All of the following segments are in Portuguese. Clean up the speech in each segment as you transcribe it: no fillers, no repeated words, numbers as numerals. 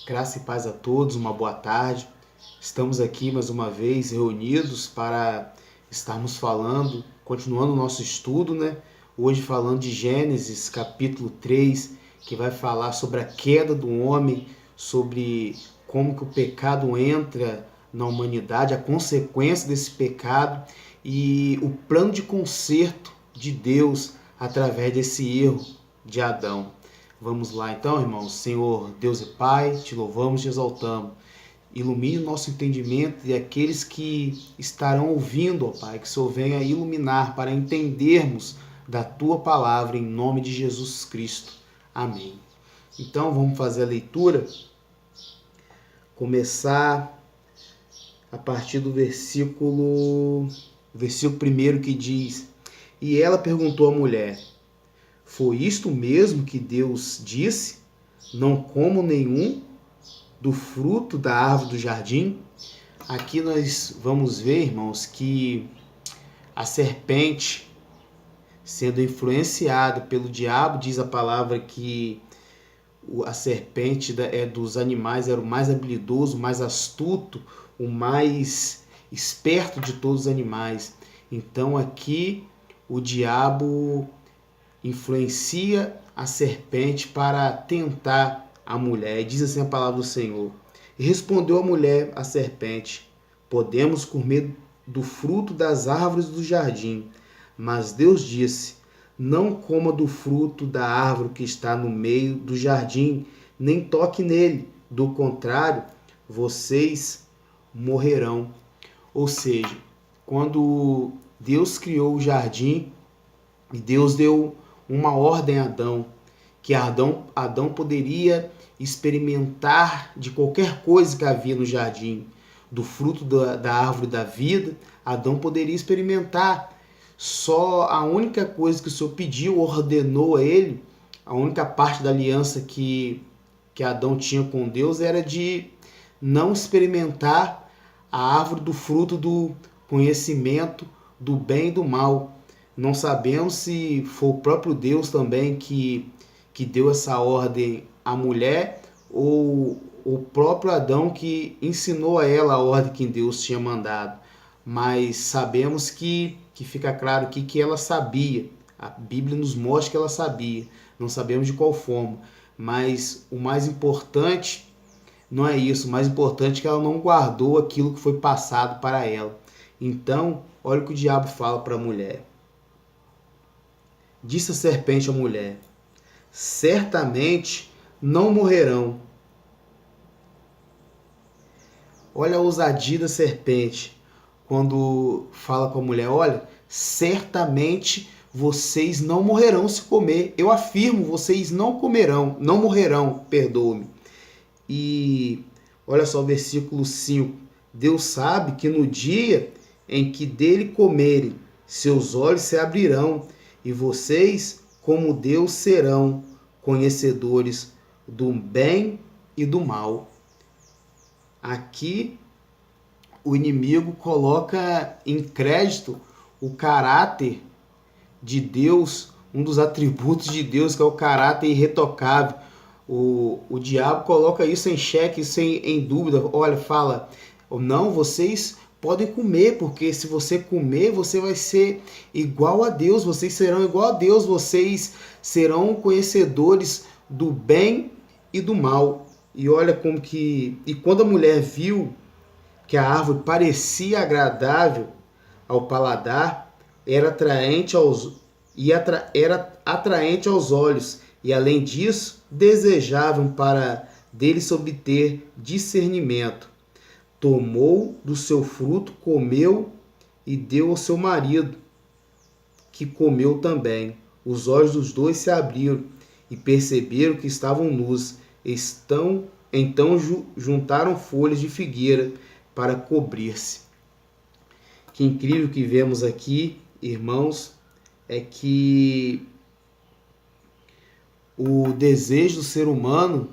Graça e paz a todos, uma boa tarde. Estamos aqui mais uma vez reunidos para estarmos falando, continuando o nosso estudo, né? Hoje falando de Gênesis capítulo 3, que vai falar sobre a queda do homem, sobre como que o pecado entra na humanidade, a consequência desse pecado e o plano de conserto de Deus através desse erro de Adão. Vamos lá então, irmãos. Senhor, Deus e Pai, te louvamos e te exaltamos. Ilumine o nosso entendimento e aqueles que estarão ouvindo, ó Pai, que o Senhor venha iluminar para entendermos da Tua palavra em nome de Jesus Cristo. Amém. Então, vamos fazer a leitura. Começar a partir do versículo 1 que diz: E ela perguntou à mulher: Foi isto mesmo que Deus disse? Não como nenhum do fruto da árvore do jardim? Aqui nós vamos ver, irmãos, que a serpente, sendo influenciada pelo diabo, diz a palavra que a serpente dos animais era o mais habilidoso, o mais astuto, o mais esperto de todos os animais. Então aqui o diabo influencia a serpente para tentar a mulher. E diz assim a palavra do Senhor: E respondeu a mulher à serpente: Podemos comer do fruto das árvores do jardim. Mas Deus disse: Não coma do fruto da árvore que está no meio do jardim, nem toque nele. Do contrário, vocês morrerão. Ou seja, quando Deus criou o jardim, e Deus deu uma ordem a Adão, que Adão poderia experimentar de qualquer coisa que havia no jardim, do fruto da árvore da vida, Adão poderia experimentar. Só a única coisa que o Senhor pediu, ordenou a ele, a única parte da aliança que Adão tinha com Deus era de não experimentar a árvore do fruto do conhecimento do bem e do mal. Não sabemos se foi o próprio Deus também que deu essa ordem à mulher ou o próprio Adão que ensinou a ela a ordem que Deus tinha mandado. Mas sabemos que fica claro aqui que ela sabia. A Bíblia nos mostra que ela sabia. Não sabemos de qual forma. Mas o mais importante não é isso. O mais importante é que ela não guardou aquilo que foi passado para ela. Então, olha o que o diabo fala para a mulher. Disse a serpente à mulher: Certamente não morrerão. Olha a ousadia da serpente quando fala com a mulher: olha, certamente vocês não morrerão se comer. Eu afirmo, vocês não comerão, não morrerão, perdoe-me. E olha só o versículo 5. Deus sabe que no dia em que dele comerem, seus olhos se abrirão e vocês, como Deus, serão conhecedores do bem e do mal. Aqui o inimigo coloca em crédito o caráter de Deus, um dos atributos de Deus, que é o caráter irretocável. O diabo coloca isso em xeque, isso em dúvida. Olha, fala: não, vocês podem comer, porque se você comer, você vai ser igual a Deus, vocês serão igual a Deus, vocês serão conhecedores do bem e do mal. E olha como que... E quando a mulher viu que a árvore parecia agradável ao paladar, era atraente aos olhos, e além disso, desejavam para deles obter discernimento. Tomou do seu fruto, comeu e deu ao seu marido, que comeu também. Os olhos dos dois se abriram e perceberam que estavam nus. Então juntaram folhas de figueira para cobrir-se. Que incrível que vemos aqui, irmãos, é que o desejo do ser humano,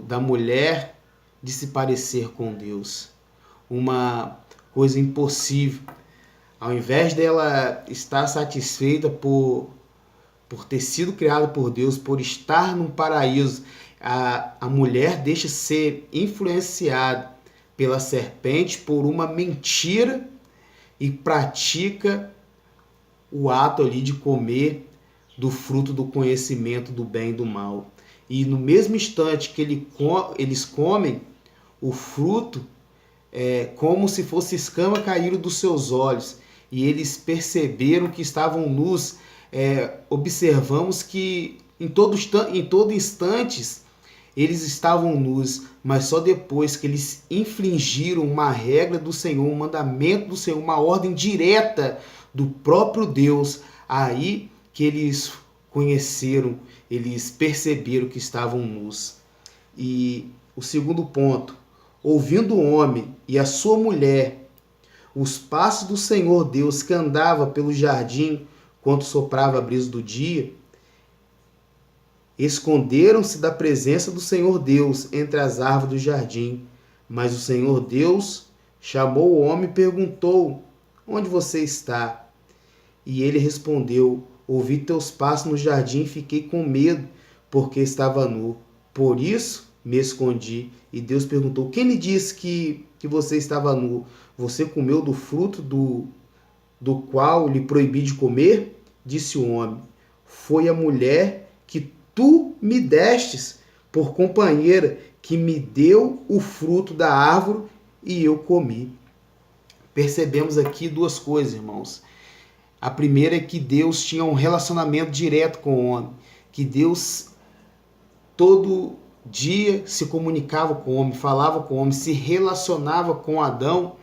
da mulher, de se parecer com Deus. Uma coisa impossível. Ao invés dela estar satisfeita por ter sido criada por Deus, por estar num paraíso, a mulher deixa ser influenciada pela serpente por uma mentira e pratica o ato ali de comer do fruto do conhecimento do bem e do mal. E no mesmo instante que eles comem o fruto, como se fosse escama caíram dos seus olhos, e eles perceberam que estavam nus. Observamos que em todo instante eles estavam nus, mas só depois que eles infringiram uma regra do Senhor, um mandamento do Senhor, uma ordem direta do próprio Deus, aí que eles conheceram, eles perceberam que estavam nus. E o segundo ponto, ouvindo o homem e a sua mulher os passos do Senhor Deus que andava pelo jardim quando soprava a brisa do dia, esconderam-se da presença do Senhor Deus entre as árvores do jardim. Mas o Senhor Deus chamou o homem e perguntou: onde você está? E ele respondeu: ouvi teus passos no jardim e fiquei com medo, porque estava nu. Por isso me escondi. E Deus perguntou: quem lhe disse que você estava nu? Você comeu do fruto do qual lhe proibi de comer? Disse o homem: foi a mulher que tu me destes por companheira que me deu o fruto da árvore e eu comi. Percebemos aqui duas coisas, irmãos. A primeira é que Deus tinha um relacionamento direto com o homem, que Deus todo dia se comunicava com o homem, falava com o homem, se relacionava com Adão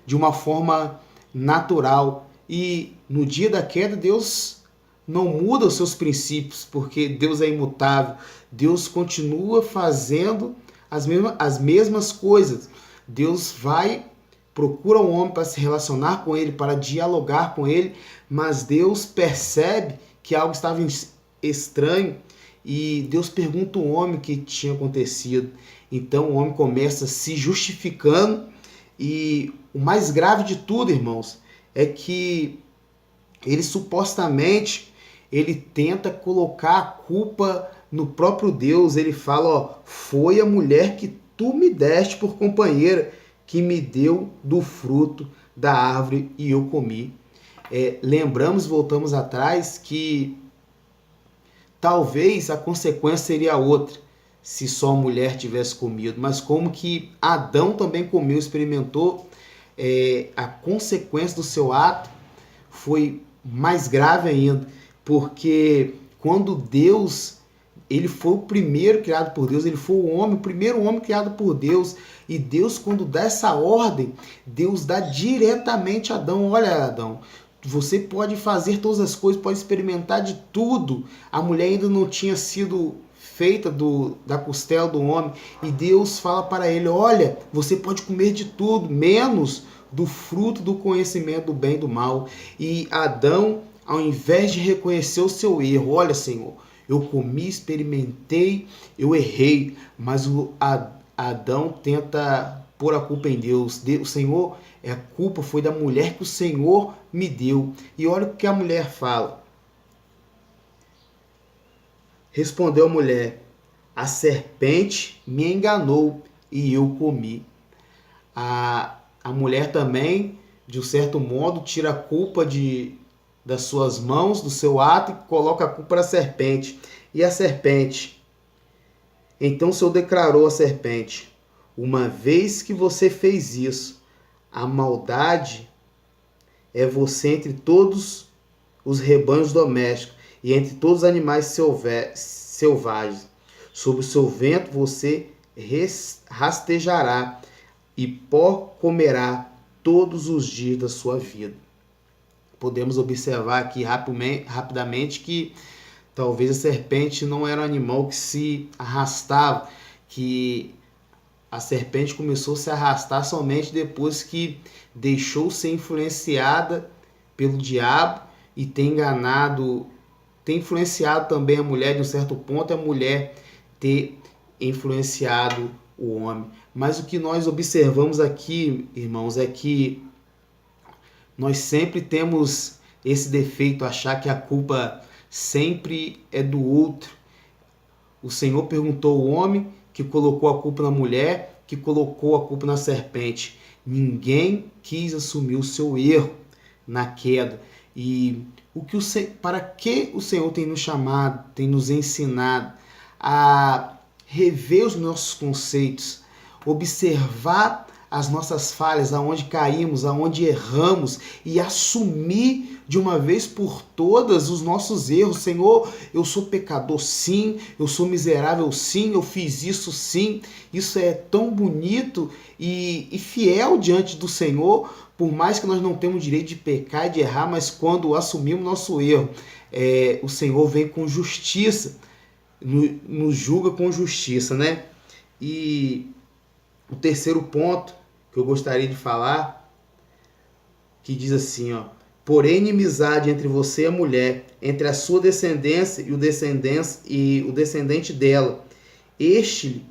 de uma forma natural. E no dia da queda, Deus não muda os seus princípios, porque Deus é imutável. Deus continua fazendo as mesmas coisas. Deus procura um homem para se relacionar com ele, para dialogar com ele, mas Deus percebe que algo estava estranho e Deus pergunta ao homem o que tinha acontecido. Então o homem começa se justificando, e o mais grave de tudo, irmãos, é que ele tenta colocar a culpa no próprio Deus. Ele fala: foi a mulher que tu me deste por companheira que me deu do fruto da árvore e eu comi. Voltamos atrás, que talvez a consequência seria outra se só a mulher tivesse comido, mas como que Adão também comeu, experimentou, a consequência do seu ato foi mais grave ainda, porque quando Deus, ele foi o primeiro criado por Deus, ele foi o primeiro homem criado por Deus, e Deus, quando dá essa ordem, Deus dá diretamente a Adão: olha, Adão, você pode fazer todas as coisas, pode experimentar de tudo. A mulher ainda não tinha sido feita da costela do homem, e Deus fala para ele: olha, você pode comer de tudo, menos do fruto do conhecimento do bem e do mal. E Adão, ao invés de reconhecer o seu erro: olha, Senhor, eu comi, experimentei, eu errei, mas Adão tenta pôr a culpa em Deus. O Senhor, a culpa foi da mulher que o Senhor me deu. E olha o que a mulher fala. Respondeu a mulher: a serpente me enganou e eu comi. A mulher também, de um certo modo, tira a culpa das suas mãos, do seu ato, e coloca a culpa na serpente. E a serpente, então o Senhor declarou à serpente: uma vez que você fez isso, a maldade é você entre todos os rebanhos domésticos e entre todos os animais selvagens. Sob o seu vento você rastejará e pó comerá todos os dias da sua vida. Podemos observar aqui rapidamente que talvez a serpente não era um animal que se arrastava, que a serpente começou a se arrastar somente depois que deixou ser influenciada pelo diabo e tem influenciado também a mulher. De um certo ponto, a mulher ter influenciado o homem. Mas o que nós observamos aqui, irmãos, é que nós sempre temos esse defeito, achar que a culpa sempre é do outro. O Senhor perguntou ao homem, que colocou a culpa na mulher, que colocou a culpa na serpente. Ninguém quis assumir o seu erro na queda. E para que o Senhor tem nos chamado, tem nos ensinado a rever os nossos conceitos, observar as nossas falhas, aonde caímos, aonde erramos e assumir de uma vez por todas os nossos erros. Senhor, eu sou pecador sim, eu sou miserável sim, eu fiz isso sim. Isso é tão bonito e fiel diante do Senhor, por mais que nós não temos direito de pecar e de errar, mas quando assumimos nosso erro, o Senhor vem com justiça, nos julga com justiça, né? E o terceiro ponto que eu gostaria de falar, que diz assim, ó: porém, inimizade entre você e a mulher, entre a sua descendência e o descendente dela. Este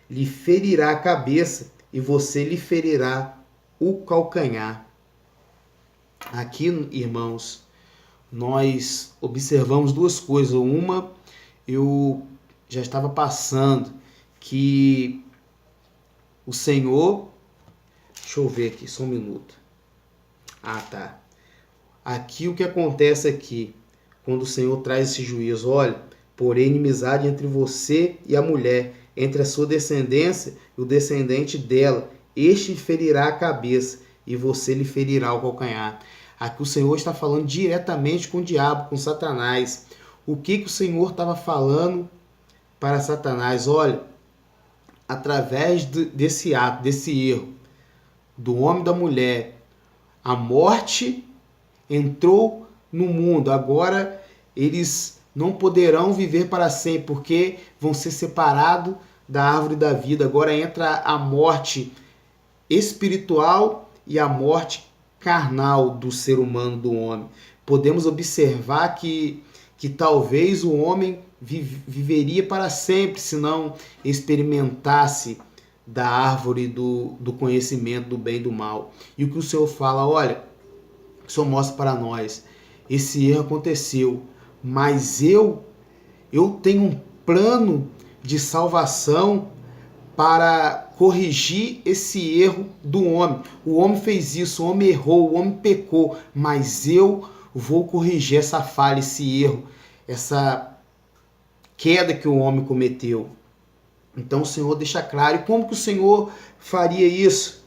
lhe ferirá a cabeça e você lhe ferirá o calcanhar. Aqui, irmãos, nós observamos duas coisas. Uma, eu já estava passando, que o Senhor... Deixa eu ver aqui, só um minuto. Tá. Aqui o que acontece aqui, quando o Senhor traz esse juízo: olha, porém inimizade entre você e a mulher, entre a sua descendência e o descendente dela, este lhe ferirá a cabeça e você lhe ferirá o calcanhar. Aqui o Senhor está falando diretamente com o diabo, com Satanás. O que o Senhor estava falando para Satanás? Olha, através desse ato, desse erro do homem e da mulher, a morte entrou no mundo. Agora eles não poderão viver para sempre, porque vão ser separados da árvore da vida. Agora entra a morte espiritual e a morte carnal do ser humano, do homem. Podemos observar que talvez o homem viveria para sempre se não experimentasse da árvore do conhecimento do bem e do mal. E o que o Senhor fala: olha, o Senhor mostra para nós, esse erro aconteceu, mas eu tenho um plano de salvação para corrigir esse erro do homem. O homem fez isso, o homem errou, o homem pecou, mas eu vou corrigir essa falha, esse erro, essa queda que o homem cometeu. Então o Senhor deixa claro. E como que o Senhor faria isso?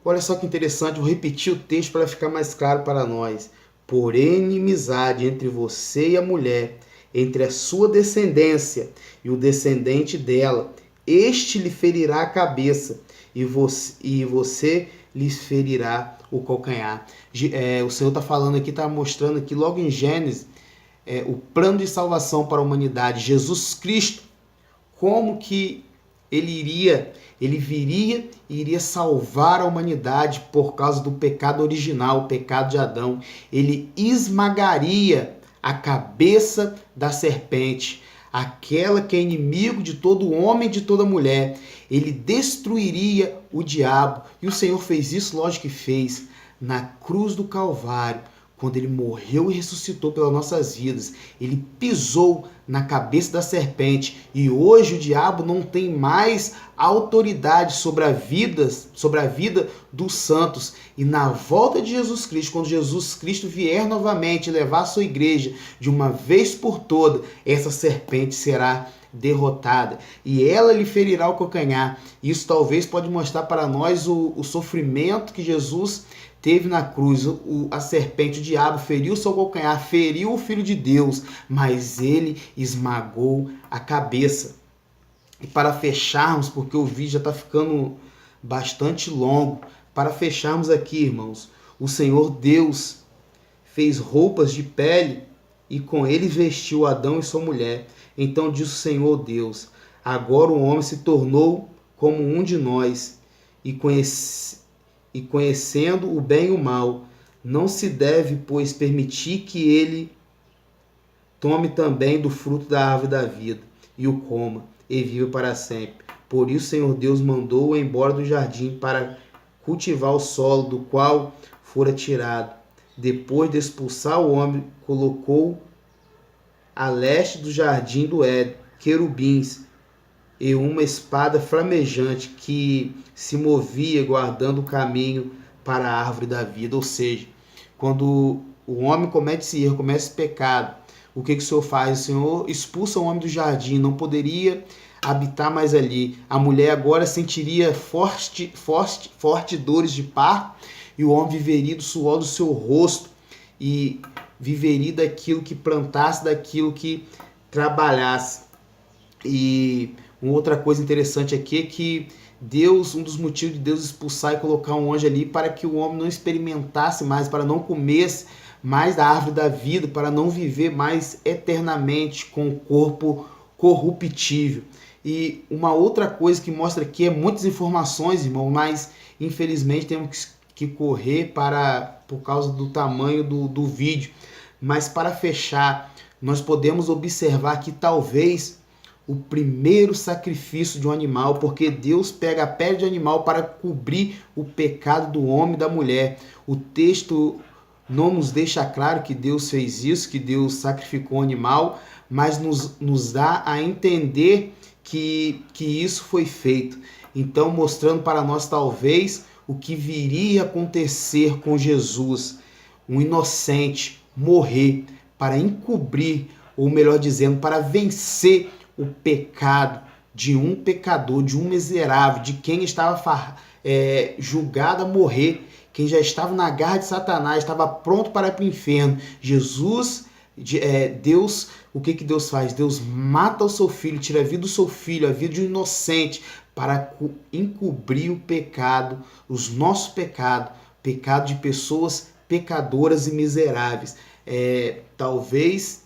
Olha só que interessante, vou repetir o texto para ficar mais claro para nós. Porém, inimizade entre você e a mulher, entre a sua descendência e o descendente dela, este lhe ferirá a cabeça e você lhe ferirá o calcanhar. O Senhor está falando aqui, está mostrando aqui logo em Gênesis, o plano de salvação para a humanidade. Jesus Cristo, como que ele viria e iria salvar a humanidade por causa do pecado original, o pecado de Adão. Ele esmagaria a cabeça da serpente, aquela que é inimigo de todo homem e de toda mulher. Ele destruiria o diabo. E o Senhor fez isso, lógico que fez, na cruz do Calvário. Quando ele morreu e ressuscitou pelas nossas vidas, ele pisou na cabeça da serpente e hoje o diabo não tem mais autoridade sobre a vida dos santos. E na volta de Jesus Cristo, quando Jesus Cristo vier novamente levar a sua igreja de uma vez por toda, essa serpente será derrotada e ela lhe ferirá o calcanhar. Isso talvez pode mostrar para nós o sofrimento que Jesus teve na cruz. A serpente, o diabo, feriu seu calcanhar, feriu o Filho de Deus, mas ele esmagou a cabeça. E para fecharmos, porque o vídeo já está ficando bastante longo, para fecharmos aqui, irmãos, o Senhor Deus fez roupas de pele e com ele vestiu Adão e sua mulher. Então disse o Senhor Deus: agora o homem se tornou como um de nós e conhecendo o bem e o mal, não se deve, pois, permitir que ele tome também do fruto da árvore da vida e o coma e viva para sempre. Por isso o Senhor Deus mandou-o embora do jardim para cultivar o solo do qual fora tirado. Depois de expulsar o homem, colocou a leste do jardim do Éden, querubins e uma espada flamejante que se movia guardando o caminho para a árvore da vida. Ou seja, quando o homem comete esse erro, comete esse pecado, o que o Senhor faz? O Senhor expulsa o homem do jardim, não poderia habitar mais ali. A mulher agora sentiria forte dores de parto, e o homem viveria do suor do seu rosto e viveria daquilo que plantasse, daquilo que trabalhasse. E uma outra coisa interessante aqui é que Deus, um dos motivos de Deus expulsar e colocar um anjo ali, para que o homem não experimentasse mais, para não comesse mais da árvore da vida, para não viver mais eternamente com o corpo corruptível. E uma outra coisa que mostra aqui é muitas informações, irmão, mas infelizmente temos que correr por causa do tamanho do vídeo. Mas para fechar, nós podemos observar que talvez o primeiro sacrifício de um animal, porque Deus pega a pele de animal para cobrir o pecado do homem e da mulher. O texto não nos deixa claro que Deus fez isso, que Deus sacrificou um animal, mas nos dá a entender que isso foi feito. Então, mostrando para nós talvez o que viria a acontecer com Jesus, um inocente morrer para encobrir, ou melhor dizendo, para vencer o pecado de um pecador, de um miserável, de quem estava julgado a morrer, quem já estava na garra de Satanás, estava pronto para ir para o inferno. Jesus, Deus, o que Deus faz? Deus mata o seu filho, tira a vida do seu filho, a vida de um inocente, para encobrir o pecado, os nossos pecados, pecado de pessoas pecadoras e miseráveis. Talvez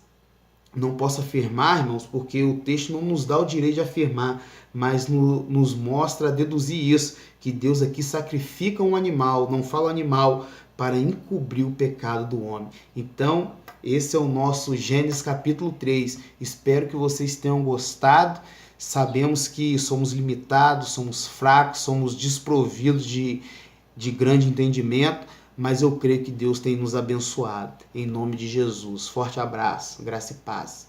não posso afirmar, irmãos, porque o texto não nos dá o direito de afirmar, mas nos mostra, deduzir isso, que Deus aqui sacrifica um animal, não fala animal, para encobrir o pecado do homem. Então, esse é o nosso Gênesis capítulo 3. Espero que vocês tenham gostado. Sabemos que somos limitados, somos fracos, somos desprovidos de grande entendimento, mas eu creio que Deus tem nos abençoado. Em nome de Jesus. Forte abraço, graça e paz.